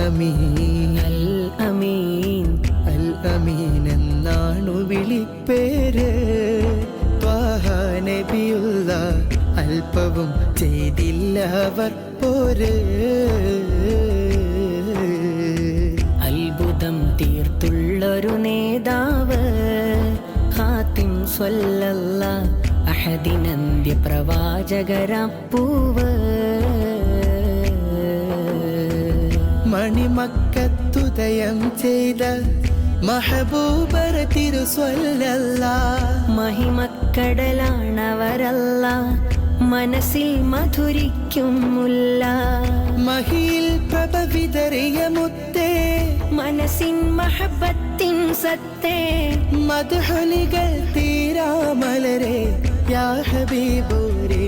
അമീൻ അൽ അമീൻ അൽ അമീൻ എന്നാണു വിളിപ്പേര്. ത്വാഹ നബിയുള്ള അല്പവും ചെയ്തില്ല അവർ പോര്. അത്ഭുതം തീർത്തുള്ളൊരു നേതാവ് ഖാത്തിം സ്വല്ലല്ലാഹ് അഹദിനന്ത്യ പ്രവാചകരാം പൂവ്. മണിമക്കത്തുദയം ചെയ്ത മഹബൂബർ തിരുസ്വല്ലല്ലാഹ് മഹിമക്കടലാണവരല്ല മനസ്സിൽ മധുരിക്കും മുല്ല. മഹിയിൽ പ്രഭ വിതറിയ മുത്തേ മനസ്സിൻ മഹബത്തിൻ സത്തേ. മദ്ഹുലികൾ തീരാമലരെ യാ ഹബീബൂരേ